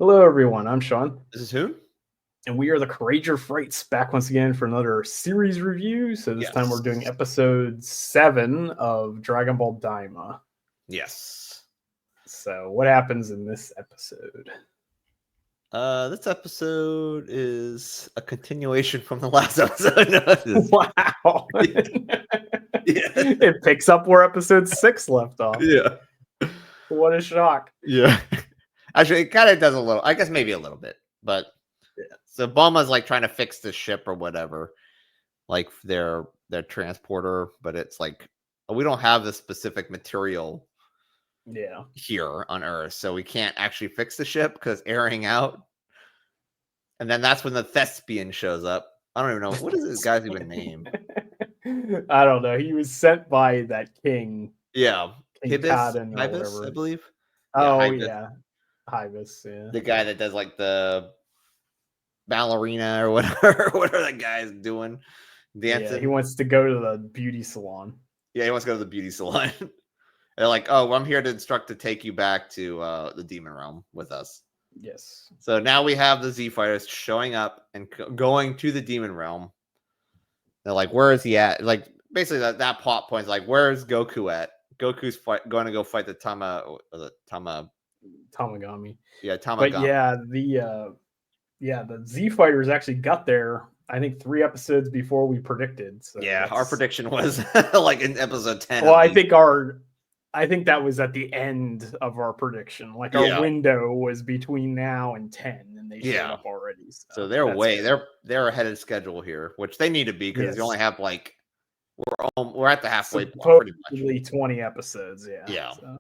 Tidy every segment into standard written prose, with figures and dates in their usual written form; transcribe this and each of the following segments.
Hello, everyone. I'm Sean, This is who? and we are the Courageour Frights back once again for another series review. So this time we're doing Yes. episode 7 of Dragon Ball Daima. Yes. So what happens in this episode? This episode is a continuation from the last episode. No, Wow. Yeah. It picks up where episode 6 left off. Yeah. What a shock. Yeah. Actually, it kind of does a little. I guess maybe a little bit, but Yeah. So Bulma's like trying to fix the ship or whatever, like their transporter, but it's like we don't have the specific material Yeah. here on Earth, so we can't actually fix the ship because it's airing out. And then that's when the thespian shows up. I don't even know what is this guy's even name. I don't know. He was sent by that king. Yeah, King Kaden or Hibis, whatever. I believe. Oh Hibis. yeah, Hibis. Yeah, The guy that does like the ballerina or whatever, whatever that guy is doing, dancing. Yeah, he wants to go to the beauty salon. Yeah, he wants to go to the beauty salon. They're like, "Oh, well, I'm here to instruct to take you back to the demon realm with us." Yes. So now we have the Z Fighters showing up and going to the demon realm. They're like, "Where is he at?" Like basically that plot point is like, "Where is Goku at?" Goku's going to go fight the Tamagami. Yeah, Tamagami. But yeah, the Z Fighters actually got there. I think 3 episodes before we predicted. So yeah, our prediction was like in episode 10. Well, I think that was at the end of our prediction. Like our window was between now and 10, and they showed up already. So they're they're ahead of schedule here, which they need to be because you only have like we're at the halfway point pretty much. 20 episodes, yeah. So.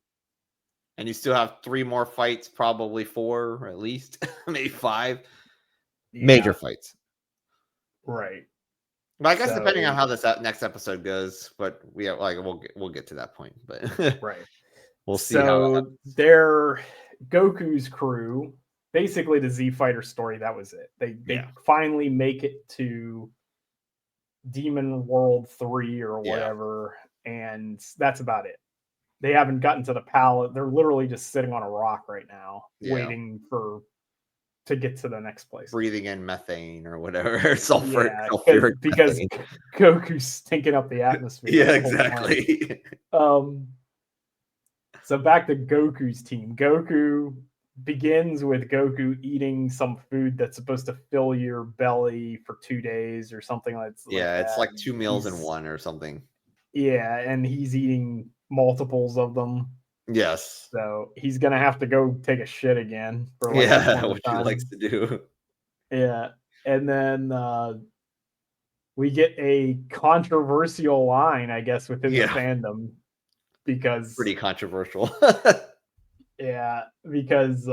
And you still have 3 more fights, probably 4 or at least maybe 5 major fights. Right. But I guess depending on how this next episode goes, but we'll get to that point. But right, we'll see. So their Goku's crew, basically the Z Fighter story. That was it. They finally make it to Demon World 3 or whatever, and that's about it. They haven't gotten to the palace. They're literally just sitting on a rock right now, waiting to get to the next place. Breathing in methane or whatever, sulfur. Yeah, because Goku's stinking up the atmosphere. Yeah, exactly. So back to Goku's team. Goku begins with Goku eating some food that's supposed to fill your belly for 2 days or something like that. Yeah, it's like 2 meals in one or something. Yeah, and he's eating multiples of them. Yes. So he's gonna have to go take a shit again. For like which he likes to do. Yeah, and then we get a controversial line, I guess, within the fandom because pretty controversial. Yeah, because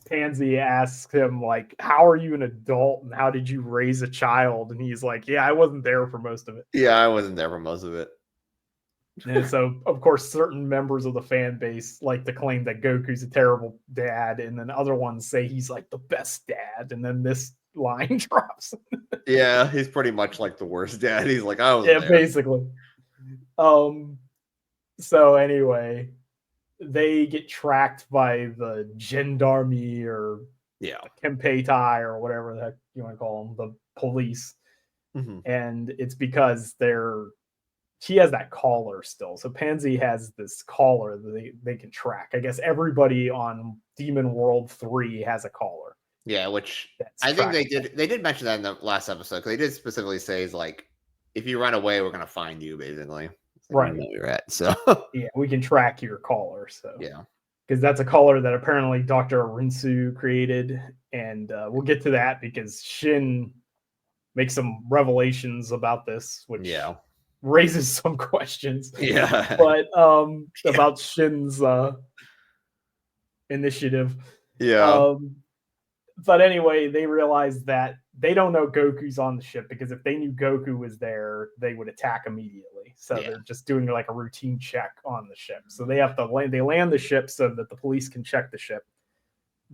Pansy asks him like, "How are you an adult and how did you raise a child?" And he's like, "Yeah, I wasn't there for most of it." Yeah, I wasn't there for most of it. And so, of course, certain members of the fan base like to claim that Goku's a terrible dad, and then other ones say he's like the best dad. And then this line drops. Yeah, he's pretty much like the worst dad. He's like, "I was there." Basically. So anyway, they get tracked by the gendarmerie or Kempeitai or whatever the heck you want to call them, the police. Mm-hmm. And it's because she has that collar still. So Pansy has this collar that they can track. I guess everybody on Demon World 3 has a collar. Yeah, which I think they did mention that in the last episode, because they did specifically say is like, if you run away, we're gonna find you, basically. Right. Where you're at. So yeah, we can track your collar. So yeah. Because that's a collar that apparently Dr. Arinsu created. And we'll get to that because Shin makes some revelations about this, which raises some questions. Yeah. But about Shin's initiative. Yeah. But anyway, they realize that they don't know Goku's on the ship because if they knew Goku was there, they would attack immediately. So they're just doing like a routine check on the ship. So they have to land the ship so that the police can check the ship.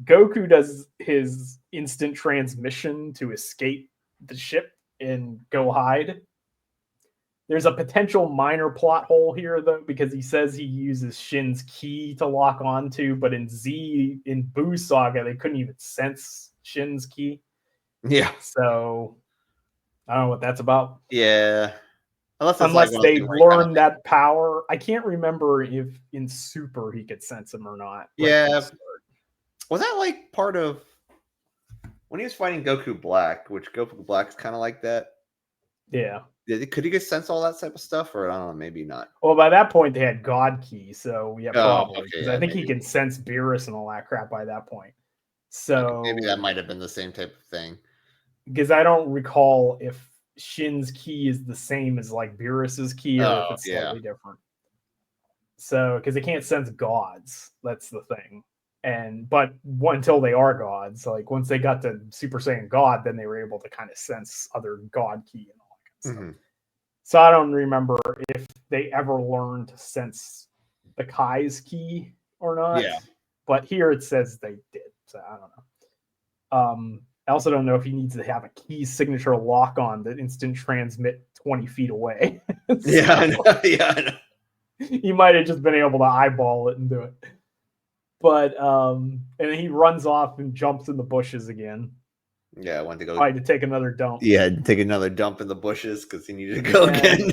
Goku does his instant transmission to escape the ship and go hide. There's a potential minor plot hole here, though, because he says he uses Shin's ki to lock onto, but in Boo Saga, they couldn't even sense Shin's ki. Yeah. So I don't know what that's about. Yeah. Unless they learned that power. I can't remember if in Super he could sense him or not. Yeah. Was that like part of when he was fighting Goku Black, which Goku Black is kind of like that? Yeah. Could he get sense all that type of stuff, or I don't know, maybe not. Well, by that point they had God Ki, so yeah, probably. Okay, I think he can sense Beerus and all that crap by that point. So maybe that might have been the same type of thing. Because I don't recall if Shin's ki is the same as like Beerus's ki, or if it's slightly different. So because they can't sense gods, that's the thing. But until they are gods, like once they got to Super Saiyan God, then they were able to kind of sense other god ki and all that kind of stuff. So I don't remember if they ever learned to sense the Kai's ki or not. Yeah. But here it says they did. So I don't know. I also don't know if he needs to have a key signature lock on that instant transmit 20 feet away. Yeah, I know. Yeah, I know. He might have just been able to eyeball it and do it. But and he runs off and jumps in the bushes again. Yeah, I wanted to go. Tried to take another dump. Yeah, take another dump in the bushes because he needed to go again.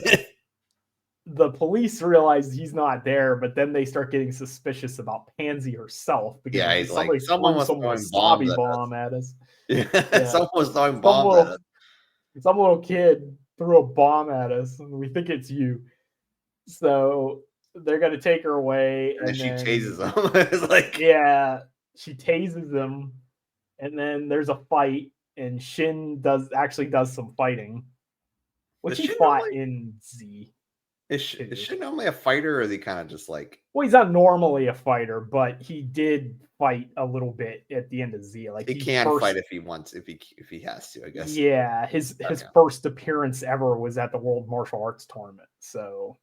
The police realize he's not there, but then they start getting suspicious about Pansy herself because he's like, someone was throwing wasabi bomb at us. Yeah. Someone was throwing bombs at us. Some little kid threw a bomb at us, and we think it's you. So they're gonna take her away, and then she tases him. It's like, yeah, she tases him, and then there's a fight, and Shin does some fighting, which he fought in Z. Is Shin normally a fighter, or is he kind of just like? Well, he's not normally a fighter, but he did fight a little bit at the end of Z. Like he can fight if he wants, if he has to, I guess. Yeah, his first appearance ever was at the World Martial Arts Tournament. So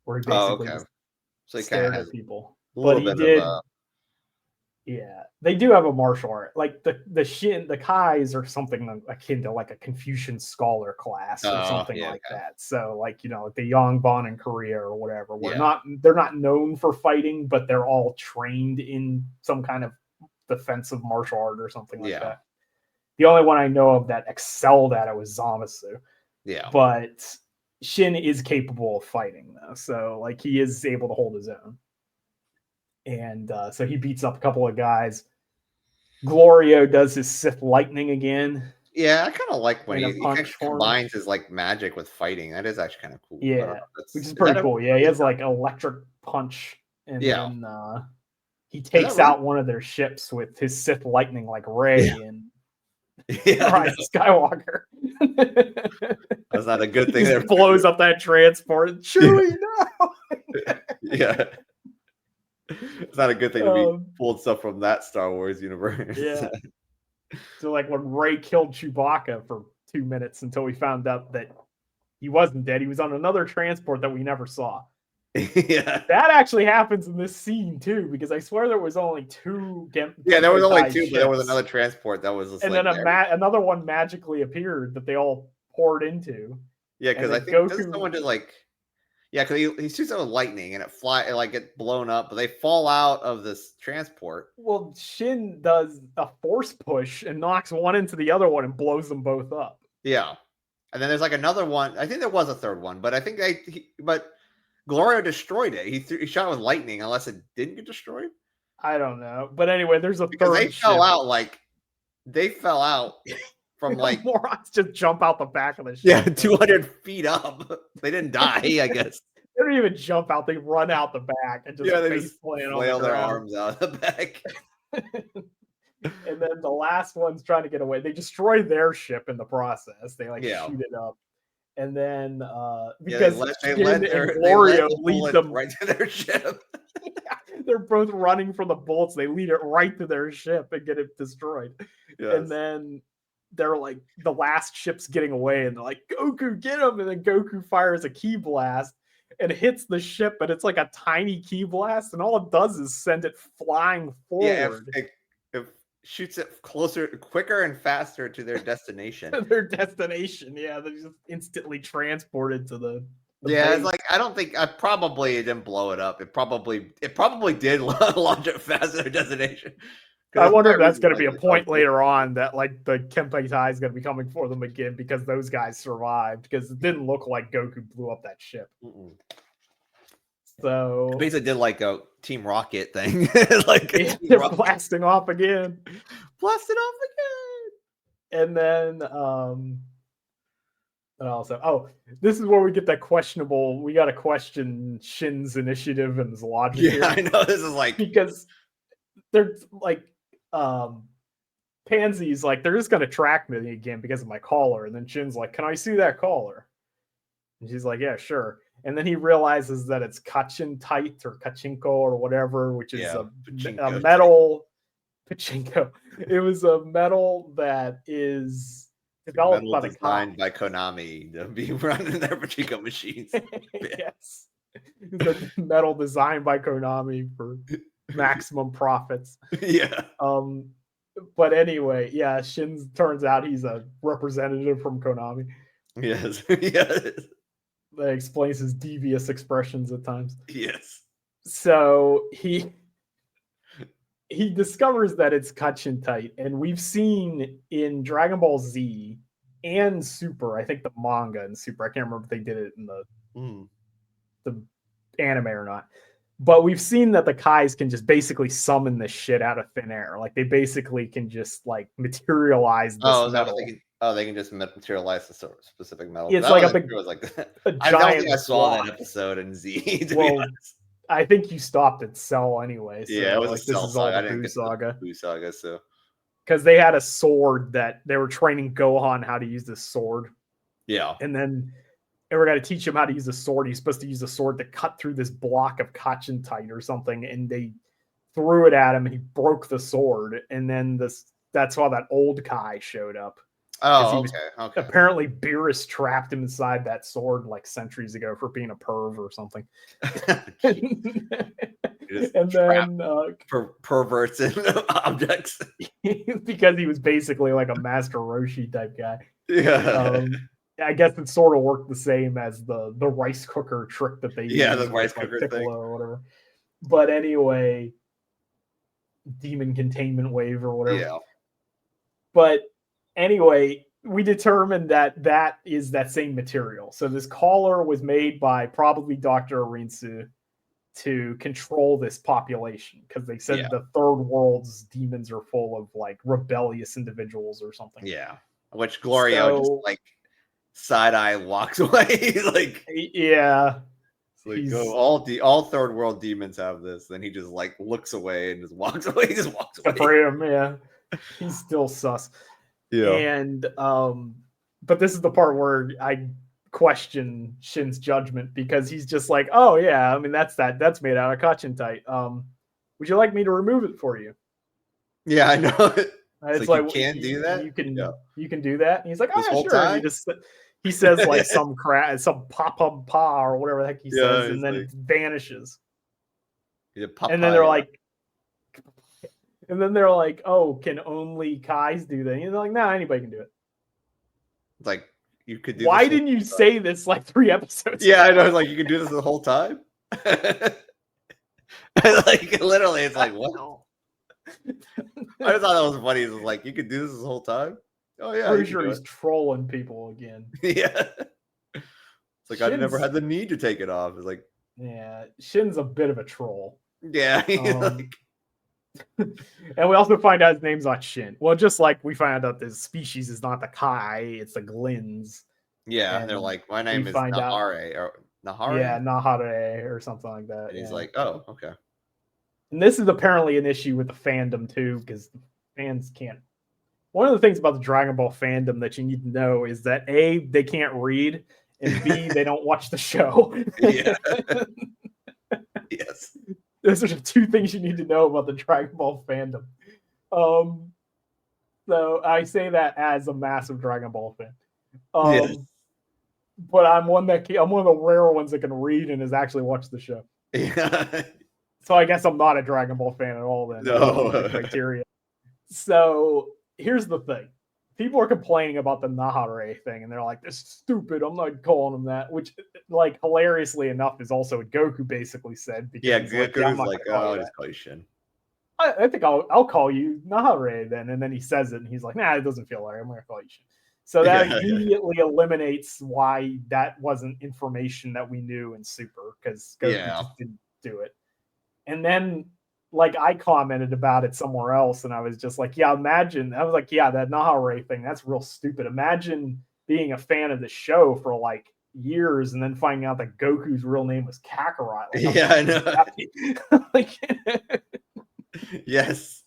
where he basically stared at people. But he did. Yeah, they do have a martial art. Like the Kais are something akin to like a Confucian scholar class or something like that. So like, you know, like the Yongbon in Korea or whatever. They're not known for fighting, but they're all trained in some kind of defensive martial art or something like that. The only one I know of that excelled at it was Zamasu. Yeah. But Shin is capable of fighting though. So like he is able to hold his own. And so he beats up a couple of guys. Glorio does his Sith lightning again. Yeah, I kind of like when he combines his like magic with fighting. That is actually kind of cool. Yeah, which is pretty cool. Yeah, he has like electric punch, and then he takes out one of their ships with his Sith lightning, like Rey and Rise of Skywalker. That's not a good thing. He blows up that transport. Chewie, no. Yeah. It's not a good thing to be pulled stuff from that Star Wars universe. Yeah. So like when Rey killed Chewbacca for 2 minutes until we found out that he wasn't dead. He was on another transport that we never saw. Yeah. That actually happens in this scene too, because I swear there was only two. Yeah, there was only two, but there was another transport that was just and like then another one magically appeared that they all poured into. Yeah, because I think someone did like. Yeah, because he shoots out with lightning and it like get blown up, but they fall out of this transport. Well, Shin does a force push and knocks one into the other one and blows them both up. Yeah, and then there's like another one. I think there was a third one, but I think but Glorio destroyed it. He shot it with lightning, unless it didn't get destroyed. I don't know, but anyway, there's a because third. They fell out from like morons just jump out the back of the ship. Yeah, 200 feet up. They didn't die, I guess. They don't even jump out; they run out the back and just flail their arms out the back. And then the last one's trying to get away. They destroy their ship in the process. They shoot it up, and then because Glorio lead them right to their ship. They're both running from the bullets. They lead it right to their ship and get it destroyed. Yes. And then they're like, the last ship's getting away, and they're like, Goku, get him! And then Goku fires a ki blast and hits the ship, but it's like a tiny ki blast, and all it does is send it flying forward. Yeah, if shoots it quicker and faster to their destination. Their destination, yeah, they're just instantly transported to the yeah, base. it's like I don't think it didn't blow it up. It probably did launch it faster to their destination. I wonder if that's going to be a point later on that like the Kenpai Tai is going to be coming for them again because those guys survived, because it didn't look like Goku blew up that ship. So it basically did like a Team Rocket thing, like they're blasting off again, blasting off again, and then and also, this is where we get that questionable. We got to question Shin's initiative and his logic. Yeah, here. I know this is like because they're like. Pansy's like, they're just gonna track me again because of my collar, and then Shin's like, can I see that collar? And she's like, yeah, sure. And then he realizes that it's Kachin-tite or Kachinko or whatever, which is a metal pachinko. It was a metal that is developed by designed by Konami to be running their pachinko machines. Yes, it's a metal designed by Konami for maximum profits. Yeah. But anyway, yeah, Shin turns out he's a representative from Konami. Yes. Yes. That explains his devious expressions at times. Yes. So he discovers that it's Kachin-tite, and we've seen in Dragon Ball Z and Super, I think the manga and Super, I can't remember if they did it in the anime or not. But we've seen that the Kais can just basically summon this shit out of thin air. Like, they basically can just, like, materialize this metal. They can just materialize the specific metal. It's like a giant I don't think I saw that episode in Z, to be honest. I think you stopped at Cell anyway. So, yeah, it was like, a Cell saga. I didn't get saga. The Buu saga, so. Because they had a sword that they were training Gohan how to use this sword. Yeah. And then... And we're going to teach him how to use a sword. He's supposed to use a sword to cut through this block of Kachin-tite or something. And they threw it at him and he broke the sword. And then that's why that old Kai showed up. Oh, okay. Apparently Beerus trapped him inside that sword like centuries ago for being a perv or something. And then perverts and objects. Because he was basically like a Master Roshi type guy. Yeah. I guess it sort of worked the same as the rice cooker trick that they used. The rice cooker thing. Or whatever. But anyway, demon containment wave or whatever. Yeah. But anyway, we determined that is that same material. So this collar was made by probably Dr. Arinsu to control this population, because they said the third world's demons are full of like rebellious individuals or something. Yeah. Which Glorio just like side eye walks away. Like, yeah, it's like all third world demons have this. Then he just like looks away and just walks away. He just walks away. For him, yeah, he's still sus. Yeah, and but this is the part where I question Shin's judgment, because he's just like, oh yeah, I mean that's made out of Kachin-tite. Would you like me to remove it for you? Yeah, I know. It's like you can do that. You can do that. And he's like, oh yeah, sure. He says like some crap, some pa or whatever the heck he says, and then it vanishes. And then they're like, oh, can only Kais do that? And they're like, no, anybody can do it. It's like, you could do. Why didn't you say this like 3 episodes? Yeah, ago? I know. Like, you can do this the whole time. Like, literally, it's like, what? I just thought that was funny. It's like, you could do this the whole time. Oh yeah, pretty sure he's trolling people again. Yeah, it's like I've never had the need to take it off. It's like, yeah, Shin's a bit of a troll. Yeah, and we also find out his name's not Shin. Well, just like we find out this species is not the Kai, it's the Glins. Yeah, and they're like, my name is Nahare or Nahare. Yeah, Nahare or something like that. And he's like, oh, okay. And this is apparently an issue with the fandom too, because fans can't. One of the things about the Dragon Ball fandom that you need to know is that A, they can't read, and B, they don't watch the show. Yeah. Yes. Those are the 2 things you need to know about the Dragon Ball fandom. So I say that as a massive Dragon Ball fan. Yes. But I'm one of the rare ones that can read and has actually watched the show. Yeah. So I guess I'm not a Dragon Ball fan at all then. No. Criteria. So here's the thing. People are complaining about the Nahare thing, and they're like, "This is stupid. I'm not calling him that." Which, like, hilariously enough, is also what Goku basically said. Because Yeah, he's like, "Yeah, I'm Goku's not like, gonna call oh, you I'll that. just call you Shin. I think I'll call you Nahare then." And then he says it, and he's like, "Nah, it doesn't feel right. I'm gonna call you Shin." So that Yeah. immediately eliminates why that wasn't information that we knew in Super, because Goku just didn't do it. And then, like, I commented about it somewhere else, and I was just like, yeah, imagine. I was like, yeah, that Nahare thing, that's real stupid. Imagine being a fan of the show for like years and then finding out that Goku's real name was Kakarot. Like, Yeah, I know. like, Yes.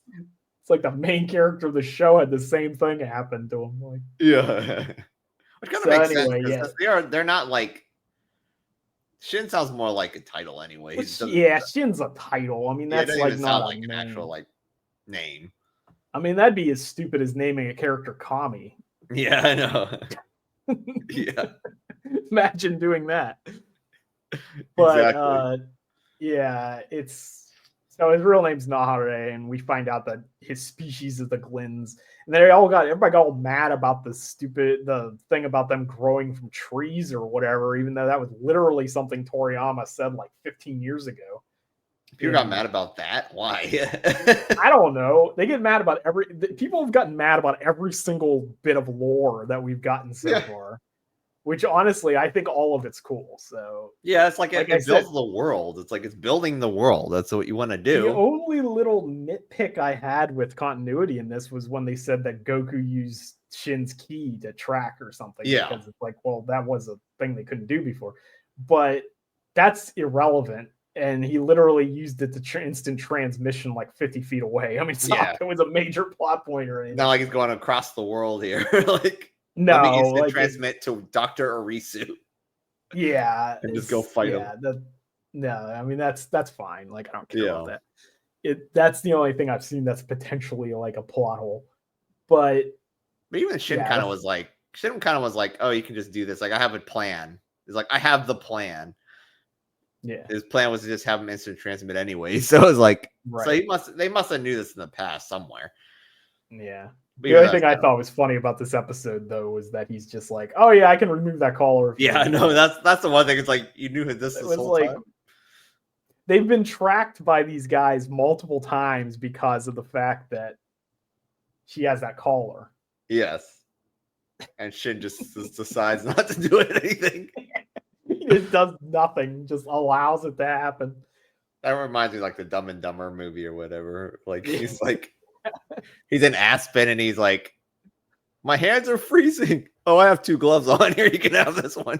it's like the main character of the show had the same thing happen to him. Like, yeah. Which kind of makes sense because they're not like Shin sounds more like a title anyway. Yeah, Shin's a title. I mean, that's like not like an actual like name. I mean, that'd be as stupid as naming a character Kami. Yeah, I know. Yeah. Imagine doing that. But exactly. Yeah, it's so his real name's Nahare, and we find out that his species is the Glins. And everybody got all mad about the thing about them growing from trees or whatever, even though that was literally something Toriyama said like 15 years ago. People got mad about that? Why? I don't know. They get mad about people have gotten mad about every single bit of lore that we've gotten so far. Which honestly, I think all of it's cool. So yeah, it's like it builds the world. It's like it's building the world. That's what you want to do. The only little nitpick I had with continuity in this was when they said that Goku used Shin's ki to track or something. Yeah, because it's like, well, that was a thing they couldn't do before. But that's irrelevant. And he literally used it to instant transmission like 50 feet away. I mean, it's not, it was a major plot point or anything. Not like he's going across the world here. Like. No, let me instant transmit to Dr. Arisu. Yeah, and just go fight him. No, I mean that's fine. Like, I don't care about that. That's the only thing I've seen that's potentially like a plot hole. But even Shin kind of was like, oh, you can just do this. Like, I have a plan. It's like, I have the plan. Yeah, his plan was to just have him instant transmit anyway. So it was like, so they must have knew this in the past somewhere. Yeah. The only thing I thought was funny about this episode, though, was that he's just like, "Oh yeah, I can remove that caller." Yeah, no, that's the one thing. It's like you knew this whole time. They've been tracked by these guys multiple times because of the fact that she has that caller. Yes, and Shin just decides not to do anything. He just does nothing, just allows it to happen. That reminds me of like the Dumb and Dumber movie or whatever. Like he's like. He's in Aspen and he's like, my hands are freezing. Oh, I have 2 gloves on here. You can have this one.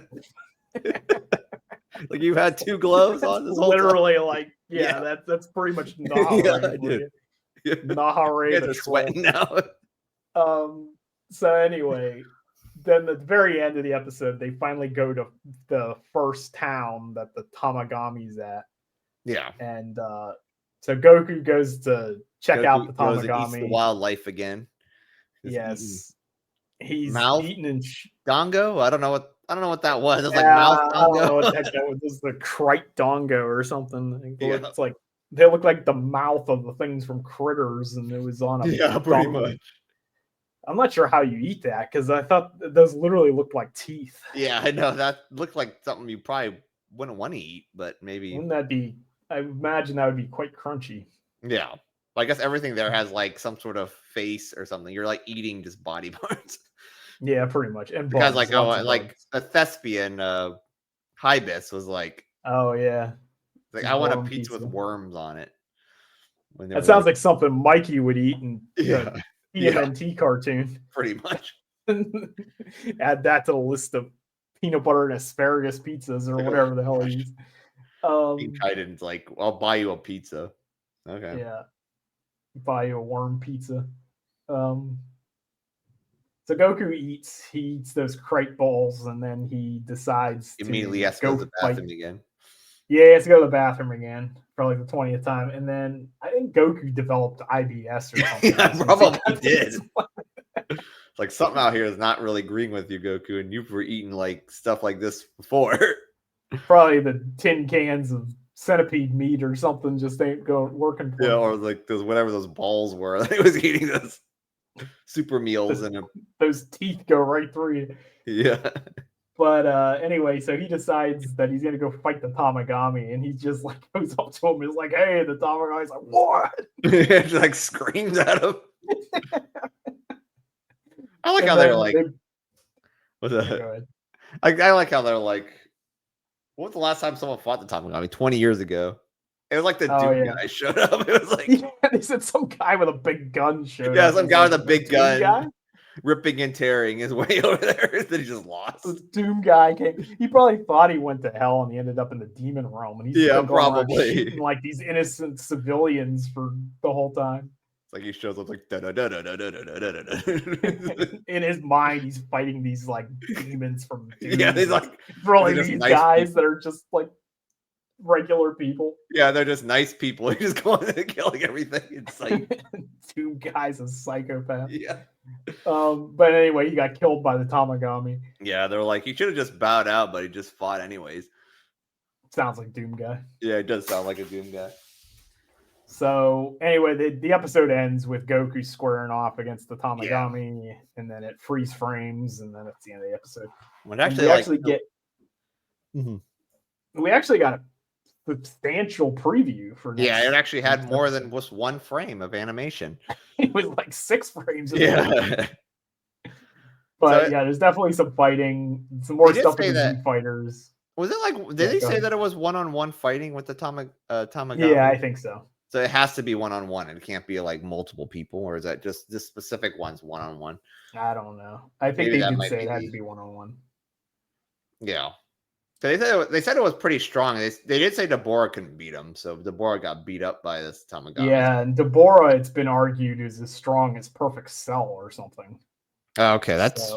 Like you've had 2 gloves on this whole literally time? Like, that's pretty much Nahare. Nahare the sweating now. So anyway, then at the very end of the episode, they finally go to the first town that the Tamagami's at. Yeah. And so Goku goes to check out the Tamagami. The wildlife again. Yes, he's eating in Dongo. I don't know what that was. It's like mouth Dongo. I don't know what the heck that was. This is the Krite Dongo or something. It's like they look like the mouth of the things from Critters, and it was on a pretty much. I'm not sure how you eat that because I thought those literally looked like teeth. Yeah, I know that looked like something you probably wouldn't want to eat, but maybe wouldn't that be? I imagine that would be quite crunchy. Yeah. Well, I guess everything there has like some sort of face or something. You're like eating just body parts. Yeah, pretty much. And because bugs, like a thespian Hibis was like, oh yeah. Like I want a pizza with worms on it. That sounds like something Mikey would eat in the TMNT cartoon. Pretty much. Add that to the list of peanut butter and asparagus pizzas or whatever the hell he eats. Kaiden's like, I'll buy you a pizza. Okay. Yeah. Buy you a worm pizza. So Goku eats those Krite balls and then he decides immediately has to go to the bathroom again. Yeah, he has to go to the bathroom again for like the 20th time. And then I think Goku developed IBS or something. Yeah, probably did. Like something out here is not really agreeing with you, Goku, and you've eaten like stuff like this before. Probably the tin cans of centipede meat or something just ain't working for Yeah, him. or like those whatever those balls were. He was eating those super meals and those teeth go right through you. Yeah. But anyway, so he decides that he's gonna go fight the Tamagami, and he just like goes up to him and is like, "Hey," the Tamagami's like, "What?" Just like screams at him. I like And how they're like, what's yeah, that? go ahead. I like how they're like, what was the last time someone fought the Tamagami? 20 years ago. It was like the Oh, Doom yeah. guy showed up. It was like, Yeah, they said some guy with a big gun showed yeah, up. some It's guy like, with a the big Doom gun guy? ripping and tearing his way over there that he just The lost. Doom guy came. He probably thought he went to hell and he ended up in the demon realm, and he's Yeah, still going around probably. shooting like these innocent civilians for the whole time. It's like he shows up like da da da da da da da da da da. In his mind, he's fighting these like demons from Doom. Yeah, he's like really they're just these nice guys people. that are just like regular people. Yeah, they're just nice people. He's just going and killing everything in sight. Doom guy's a psychopath. Yeah. But anyway, he got killed by the Tamagami. Yeah, they're like, he should have just bowed out, but he just fought anyways. Sounds like Doom guy. Yeah, it does sound like a Doom guy. So anyway, the episode ends with Goku squaring off against the Tamagami, and then it freeze frames, and then that's the end of the episode. When We actually got a substantial preview for next. Yeah, it actually had more than just one frame of animation. It was like 6 frames. Yeah. But yeah, there's definitely some fighting, some more stuff with the Z fighters. Was it like, did they say that it was one-on-one fighting with the Tamagami? Yeah, I think so. So it has to be one-on-one. It can't be like multiple people, or is that just this specific one's one-on-one? I don't know. I think they did say it had to be one-on-one. Yeah. So they said it was pretty strong. They did say Deborah couldn't beat him, so Deborah got beat up by this Tamagami. Yeah, and Deborah, it's been argued, is as strong as Perfect Cell or something. Oh, okay, that's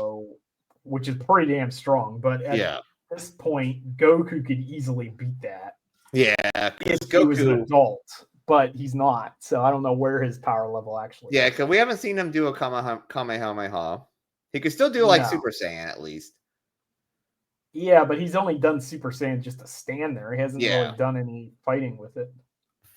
which is pretty damn strong. But at this point, Goku could easily beat that. Yeah, if Goku was an adult, but he's not. So I don't know where his power level actually. Yeah, because we haven't seen him do a Kamehameha. He could still do like Super Saiyan at least. Yeah, but he's only done Super Saiyan just to stand there. He hasn't really done any fighting with it.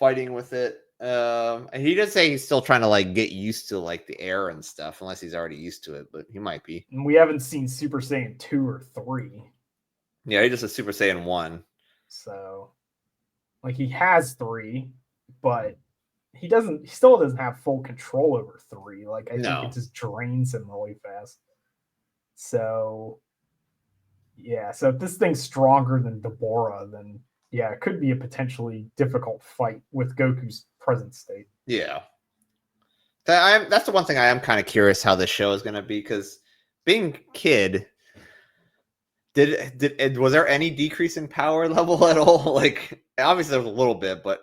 And he did say he's still trying to like get used to like the air and stuff, unless he's already used to it, but he might be. And we haven't seen Super Saiyan 2 or 3. Yeah, he just a Super Saiyan 1. So like he has 3, but he still doesn't have full control over 3. Like I think it just drains him really fast. So yeah, so if this thing's stronger than Deborah, then yeah, it could be a potentially difficult fight with Goku's present state. Yeah. That's the one thing I am kind of curious how this show is going to be, because being Kid, was there any decrease in power level at all? Like, obviously there was a little bit, but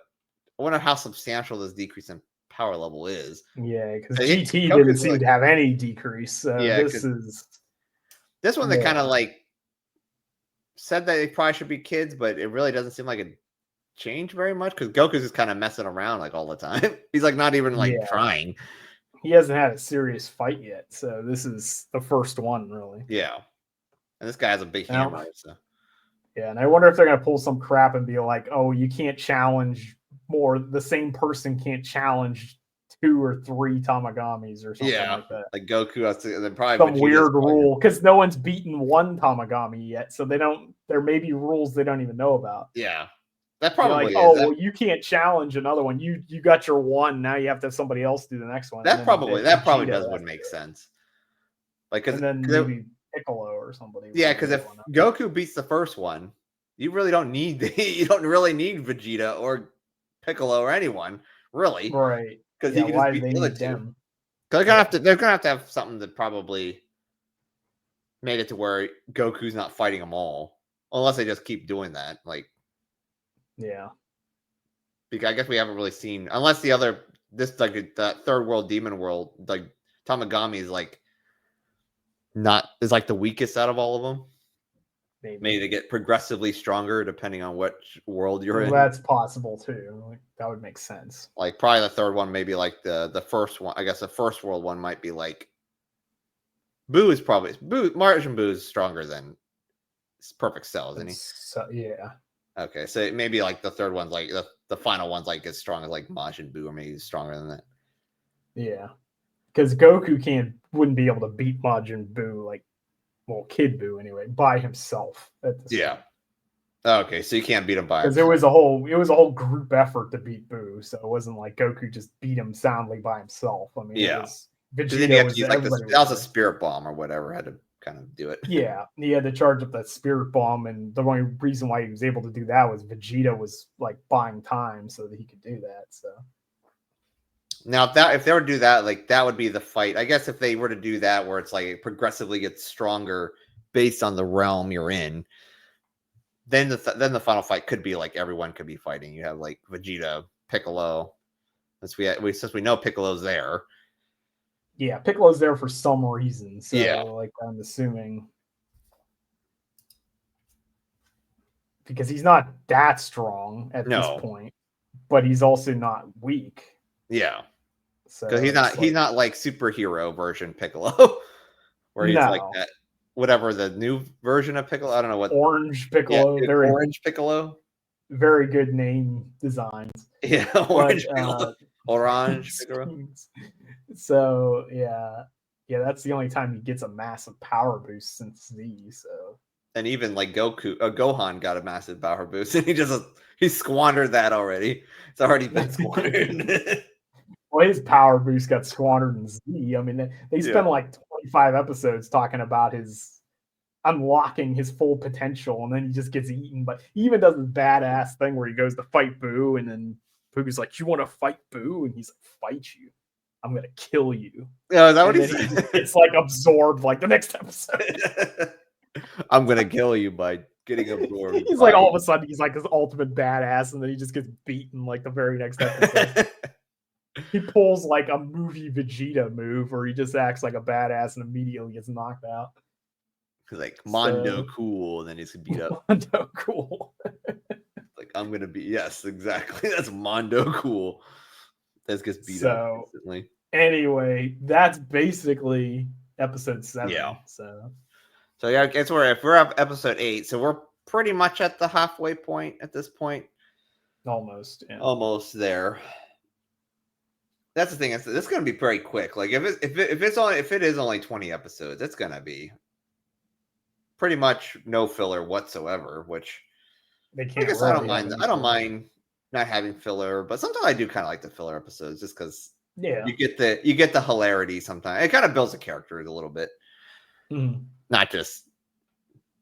I wonder how substantial this decrease in power level is. Yeah, because GT didn't seem to have any decrease. So yeah, this one they kind of like said that they probably should be kids, but it really doesn't seem like it changed very much, because Goku's just kind of messing around like all the time. He's like not even like trying. He hasn't had a serious fight yet, so this is the first one, really. Yeah, and this guy has a big hammer. So yeah, and I wonder if they're gonna pull some crap and be like, "Oh, you can't challenge more. The same person can't challenge 2 or 3 Tamagamis or something like that." Like Goku has to, then probably some weird rule, because no one's beaten one Tamagami yet, so they don't. There may be rules they don't even know about. Yeah, that probably like, oh, well, you can't challenge another one. You got your one. Now you have to have somebody else do the next one. That probably would make sense. Like, and then maybe Piccolo or somebody. Yeah, because if Goku beats the first one, you really don't need really need Vegeta or Piccolo or anyone, really, right? Because you can just beat the other two. They're gonna have to have something that probably made it to where Goku's not fighting them all, unless they just keep doing that. Like, yeah, because I guess we haven't really seen, unless that third world demon world, like Tamagami is like the weakest out of all of them. Maybe they get progressively stronger depending on what world you're in. That's possible too. Like, that would make sense. Like probably the third one, maybe like the first one. I guess the first world one might be like Boo. Martian Boo is stronger than Perfect Cell, isn't he? So, yeah. Okay, so maybe like the third one's like the final one's like as strong as like Majin Buu, or maybe stronger than that. Yeah, because Goku wouldn't be able to beat Majin Buu, like, well, Kid Buu anyway, by himself at this point. Okay, so you can't beat him by because himself. it was a whole group effort to beat Buu, so it wasn't like Goku just beat him soundly by himself. I mean, it was Vegeta was like that was a spirit bomb or whatever, had to kind of do it. Yeah, he had to charge up that spirit bomb, and the only reason why he was able to do that was Vegeta was like buying time so that he could do that. So now, if they were to do that, like that would be the fight. I guess if they were to do that, where it's like it progressively gets stronger based on the realm you're in, then the final fight could be like everyone could be fighting. You have like Vegeta, Piccolo, since we know Piccolo's there. Yeah, Piccolo's there for some reason. So like I'm assuming because he's not that strong at this point, but he's also not weak. Yeah. So because he's not like superhero version Piccolo, where he's like that whatever the new version of Piccolo. I don't know what Orange Piccolo, orange Piccolo. Very good name designs. Yeah, orange Piccolo. Orange Piccolo. So yeah, that's the only time he gets a massive power boost since Z. So and even like Gohan got a massive power boost, and he squandered that already. It's already been squandered. Well, his power boost got squandered in Z. I mean, they spent like 25 episodes talking about his unlocking his full potential, and then he just gets eaten. But he even does this badass thing where he goes to fight Buu, and then Boo's like, "You want to fight Buu?" And he's like, "Fight you? I'm gonna kill you." Yeah, is that what he said? It's like absorbed like the next episode. I'm gonna kill you by getting absorbed. He's like all of a sudden he's like this ultimate badass, and then he just gets beaten like the very next episode. He pulls like a movie Vegeta move where he just acts like a badass and immediately gets knocked out. Like Mondo cool, and then he's beat up. Mondo cool. Like I'm gonna be exactly. That's Mondo cool. That gets beat up instantly. Anyway, that's basically episode 7. Yeah. So yeah, I guess we're at episode 8, so we're pretty much at the halfway point at this point. Almost. Yeah. Almost there. That's the thing. This is going to be very quick. Like if it is only 20 episodes, it's going to be pretty much no filler whatsoever. Which they can't. I guess I don't mind. I don't mind not having filler, but sometimes I do kind of like the filler episodes just because you get the hilarity. Sometimes it kind of builds the characters a little bit, not just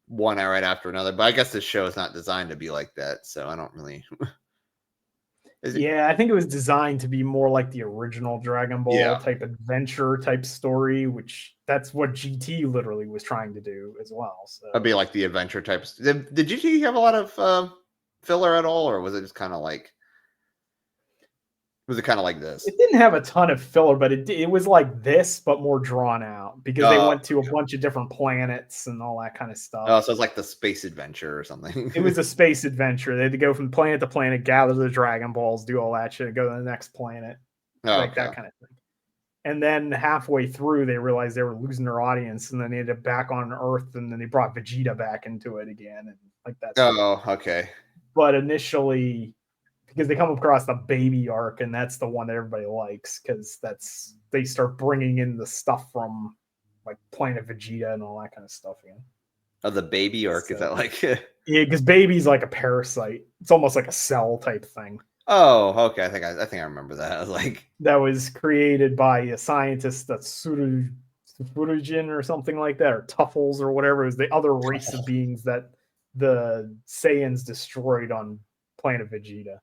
one right after another. But I guess this show is not designed to be like that, so I don't really. I think it was designed to be more like the original Dragon Ball type adventure type story, which that's what GT literally was trying to do as well. So it'd be like the adventure types. Did GT have a lot of filler at all, or was it just kind of like? Was it kind of like this? It didn't have a ton of filler, but it was like this, but more drawn out because they went to a bunch of different planets and all that kind of stuff. Oh, so it's like the space adventure or something. It was a space adventure. They had to go from planet to planet, gather the Dragon Balls, do all that shit, and go to the next planet. That kind of thing. And then halfway through, they realized they were losing their audience, and then they ended up back on Earth, and then they brought Vegeta back into it again, and like that. Oh, okay. But initially, because they come across the baby arc, and that's the one that everybody likes because they start bringing in the stuff from like Planet Vegeta and all that kind of stuff again. Oh, the baby arc, is that like? Yeah, because baby's like a parasite. It's almost like a cell type thing. Oh, okay. I think I remember that. I was like, that was created by a scientist that's Surujin or something like that, or Tuffles or whatever. It was the other race of beings that the Saiyans destroyed on Planet Vegeta.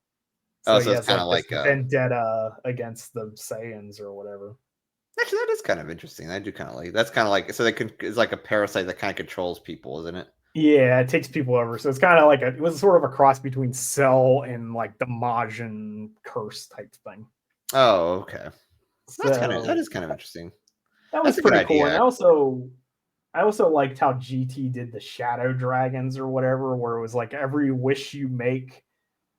So it's kind of like vendetta against the Saiyans or whatever. Actually, that is kind of interesting. I do kind of like. That's kind of like it's like a parasite that kind of controls people, isn't it? Yeah, it takes people over. So it's kind of like it was sort of a cross between Cell and like the Majin curse type thing. Oh, okay. That is kind of interesting. That was pretty cool. And I also liked how GT did the Shadow Dragons or whatever, where it was like every wish you make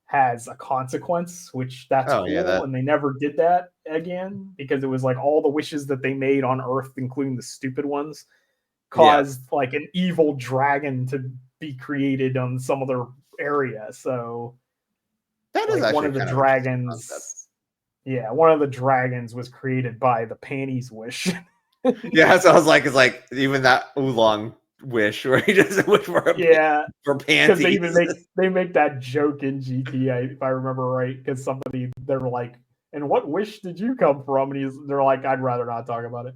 has a consequence, which that's cool. And they never did that again because it was like all the wishes that they made on Earth, including the stupid ones, caused like an evil dragon to be created on some other area. So that is like one actually of the kind of interesting concept. dragons, yeah, one of the dragons was created by the panties wish. Yeah, so I was like, it's like even that oolong wish where he doesn't wish for for because panties. they make that joke in GT, if I remember right, because somebody they're like, and what wish did you come from? And they're like, I'd rather not talk about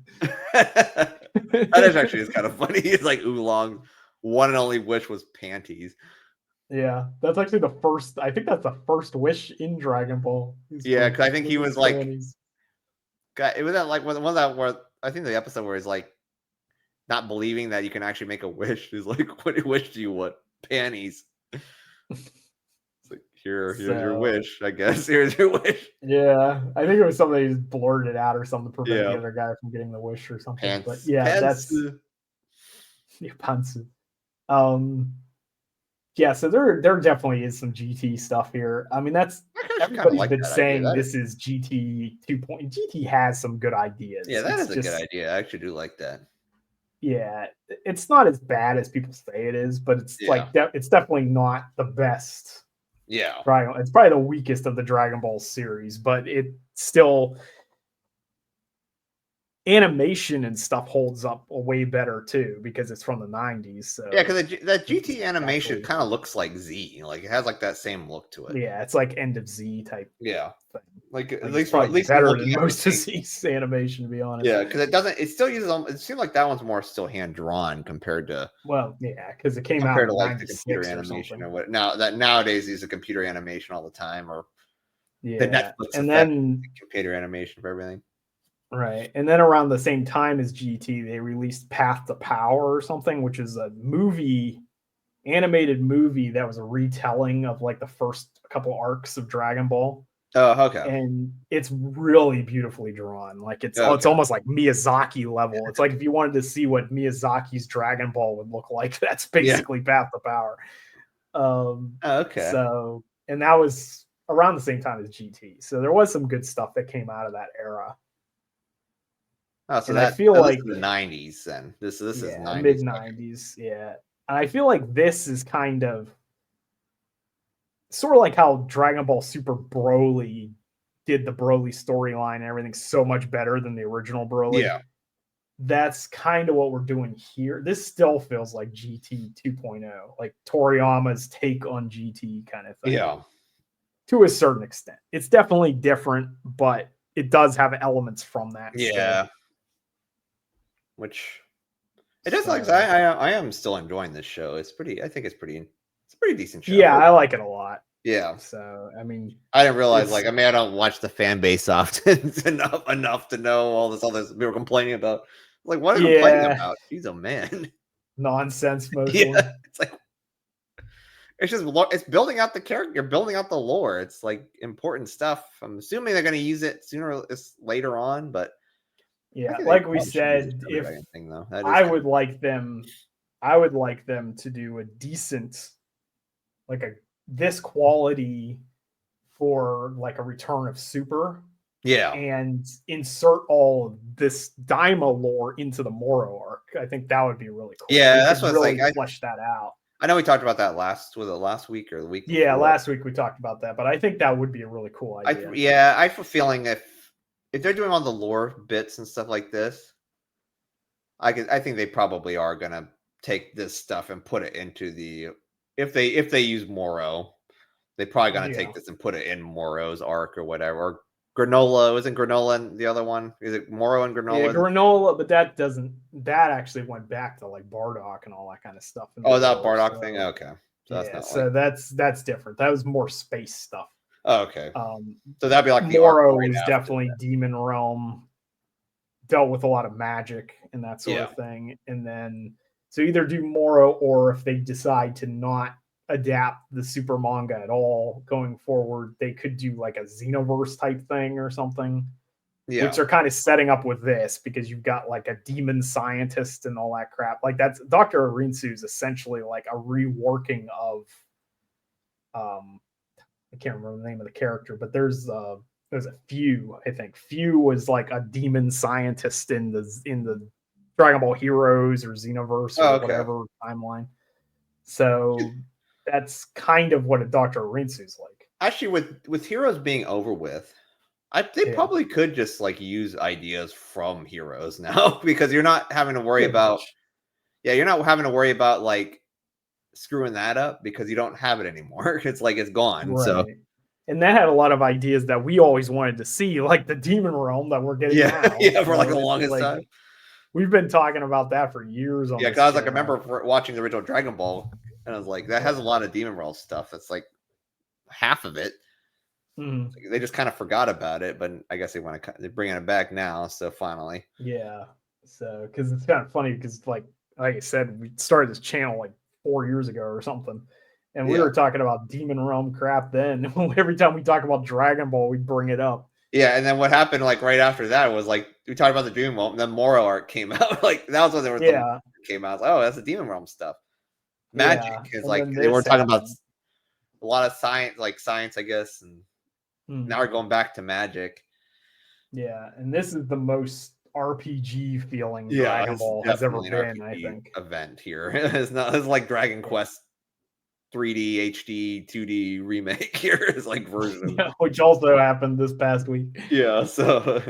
That is it. actually is kind of funny. He's like oolong, one and only wish was panties. Yeah, that's actually the first. I think that's the first wish in Dragon Ball. Yeah, because I think he was like, panties. it was that like one of that where I think the episode where he's like not believing that you can actually make a wish. He's like, what wish do you want? Panties. It's like here's your wish, I guess. Here's your wish. Yeah, I think it was something he just blurted out or something to prevent Yeah. the other guy from getting the wish or something. Pants. But yeah, Pants. that's yeah, pantsu. Yeah, so there definitely is some GT stuff here. I mean, that's everybody's been saying this is GT 2. GT has some good ideas. Yeah, that is a good idea. I actually do like that. Yeah, it's not as bad as people say it is, but it's like it's definitely not the best. Yeah, it's probably the weakest of the Dragon Ball series, but it still animation and stuff holds up way better too because it's from the 90s. So yeah, because that GT animation kind of looks like Z, like it has like that same look to it. Yeah, it's like end of Z type. Yeah, thing. like at least better than most of Z's animation, to be honest. Yeah, because it still uses. It seems like that one's more still hand drawn compared to. Well, yeah, because it came out to like the computer animation or what. Nowadays use a computer animation all the time, or the Netflix and then computer animation for everything. Right. And then around the same time as GT, they released Path to Power or something, which is a animated movie that was a retelling of like the first couple arcs of Dragon Ball. Oh, okay. And it's really beautifully drawn. Like it's almost like Miyazaki level. It's like if you wanted to see what Miyazaki's Dragon Ball would look like, that's basically Path to Power. Okay. So, and that was around the same time as GT. So there was some good stuff that came out of that era. Oh, so I feel like the 90s then. This is 90s. Mid 90s, yeah. And I feel like this is kind of sort of like how Dragon Ball Super Broly did the Broly storyline and everything so much better than the original Broly. Yeah. That's kind of what we're doing here. This still feels like GT 2.0, like Toriyama's take on GT kind of thing. Yeah. To a certain extent. It's definitely different, but it does have elements from that. Yeah. Still. Which it does like I am still enjoying this show. It's a pretty decent show. Yeah, I like it a lot. Yeah. So I mean I didn't realize I don't watch the fan base often enough to know all this we were complaining about. Like what are you complaining about? He's a man. Nonsense mostly. Yeah. It's like it's building out the character, you're building out the lore. It's like important stuff. I'm assuming they're gonna use it sooner or later on, but yeah, like we said, if I would like them to do a decent, like this quality for like a Return of Super. Yeah. And insert all of this Daima lore into the Moro arc. I think that would be really cool. Yeah, that's what really flesh that out. I know we talked about that last week or the week before. Yeah, last week we talked about that, but I think that would be a really cool idea. I have a feeling if they're doing all the lore bits and stuff like this, I think they probably are gonna take this stuff and put it into the if they use Moro, they probably gonna take this and put it in Moro's arc or whatever. Or Granola, isn't Granola the other one? Is it Moro and Granola? Yeah, Granola, but that actually went back to like Bardock and all that kind of stuff. Oh, that Bardock thing? Okay. So that's different. That was more space stuff. Oh, okay. So that'd be like the Moro is definitely Demon Realm, dealt with a lot of magic and that sort of thing. And then so either do Moro, or if they decide to not adapt the Super manga at all going forward, they could do like a Xenoverse type thing or something. Yeah. Which are kind of setting up with this, because you've got like a demon scientist and all that crap. Like that's Dr. Arinsu is essentially like a reworking of I can't remember the name of the character, but there's a few. I think Few was like a demon scientist in the Dragon Ball Heroes or Xenoverse or whatever timeline. So that's kind of what a Dr. Rinsu's like. Actually, with Heroes being over with, they probably could just like use ideas from Heroes now because you're not having to worry about. Yeah, you're not having to worry about like screwing that up because you don't have it anymore. It's like it's gone. Right. So. And that had a lot of ideas that we always wanted to see, like the Demon Realm that we're getting now. Yeah, for like the longest time. We've been talking about that for years. Yeah, because I was like, I remember watching the original Dragon Ball, and I was like, that has a lot of Demon Realm stuff. That's like half of it. Mm. They just kind of forgot about it, but I guess they're bringing it back now. So finally, yeah. So because it's kind of funny because like I said, we started this channel like 4 years ago or something. And we were talking about Demon Realm crap then. Every time we talk about Dragon Ball, we bring it up. Yeah, and then what happened like right after that was like we talked about the Demon Realm, and then Moro art came out. Like that was when there was came out. Oh, that's the Demon Realm stuff. Magic is like they were talking about a lot of science, I guess, and now we're going back to magic. Yeah, and this is the most RPG feeling Dragon Ball has ever been. I think event here. It's like Dragon Quest 3D, HD, 2D remake here is like version, which also happened this past week. Yeah, so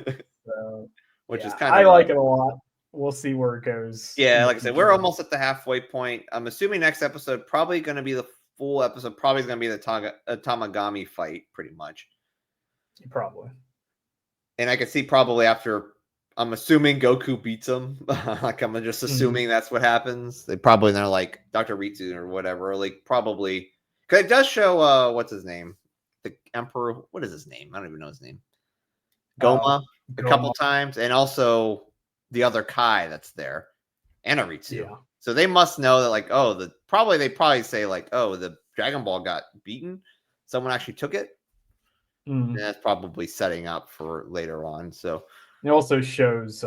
which is kind of I like it a lot. We'll see where it goes. Yeah, like I said, we're almost at the halfway point. I'm assuming next episode probably going to be the full episode. Probably going to be the Tamagami fight, pretty much. Probably. And I can see probably after. I'm assuming Goku beats him. Like I'm just assuming that's what happens. They're like Dr. Ritsu or whatever. Like probably because it does show what's his name, the Emperor. What is his name? I don't even know his name. Goma a couple times, and also the other Kai that's there, and Aritsu. Yeah. So they must know that like they probably say like the Dragon Ball got beaten. Someone actually took it. And that's probably setting up for later on. So. It also shows,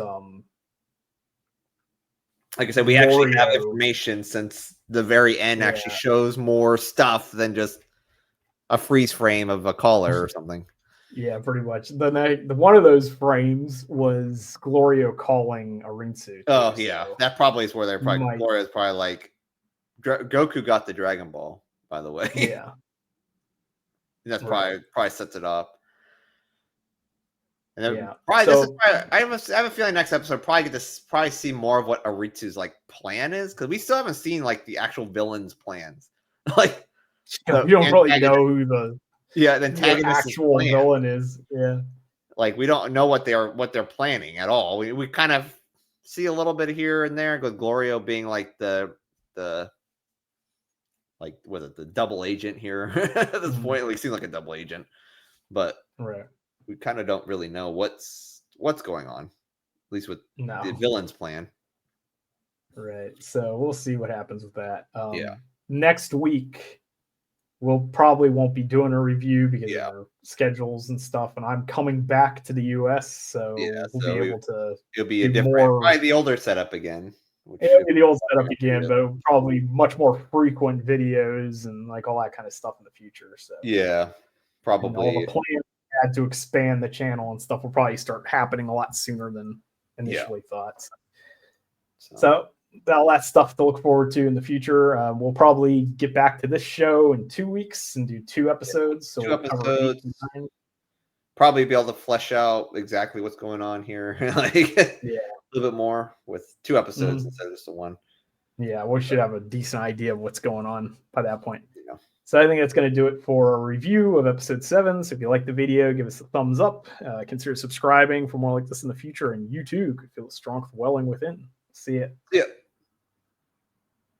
like I said, we actually have information since the very end. Actually shows more stuff than just a freeze frame of a caller or something. Yeah, pretty much. One of those frames was Glorio calling Arinsu. Oh yeah, that probably is where they're probably. Glorio's probably like, Goku got the Dragon Ball. By the way, yeah, and that's probably sets it up. And then I have a feeling next episode probably get to see more of what Aritsu's like plan is because we still haven't seen like the actual villain's plans. Like you don't really know who the actual villain is. Yeah, like we don't know what they're planning at all. We kind of see a little bit here and there with Glorio being like the like was it the double agent here at this point? We seem like a double agent, but we kind of don't really know what's going on, at least with the villain's plan. Right. So we'll see what happens with that. Next week, we'll probably won't be doing a review because of our schedules and stuff. And I'm coming back to the US, so we'll be able to. It'll be a different, probably the older setup again. It'll be the old setup again, but probably much more frequent videos and like all that kind of stuff in the future. So probably all the plans had to expand the channel and stuff will probably start happening a lot sooner than initially thought. So all that stuff to look forward to in the future. We'll probably get back to this show in 2 weeks and do 2 episodes. So 2 episodes. Probably be able to flesh out exactly what's going on here, like a little bit more with 2 episodes instead of just the 1. Yeah, we should have a decent idea of what's going on by that point. So I think that's going to do it for a review of episode 7. So if you like the video, give us a thumbs up. Consider subscribing for more like this in the future. And you too could feel the strong welling within. See ya. Yeah.